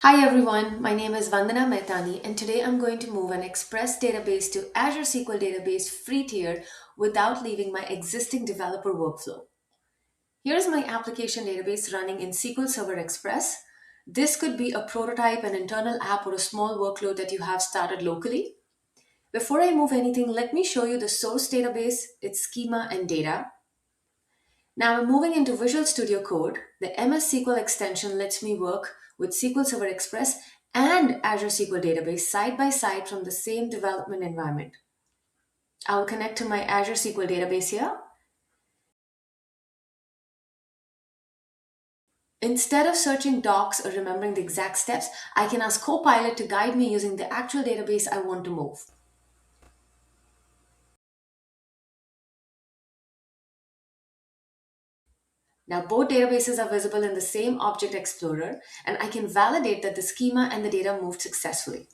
Hi everyone, my name is Vandana Mehtani and today I'm going to move an Express database to Azure SQL Database free tier without leaving my existing developer workflow. Here's my application database running in SQL Server Express. This could be a prototype, an internal app, or a small workload that you have started locally. Before I move anything, let me show you the source database, its schema, and data. Now I'm moving into Visual Studio Code. The MS SQL extension lets me work with SQL Server Express and Azure SQL Database side by side from the same development environment. I'll connect to my Azure SQL Database here. Instead of searching docs or remembering the exact steps, I can ask Copilot to guide me using the actual database I want to move. Now both databases are visible in the same Object Explorer, and I can validate that the schema and the data moved successfully.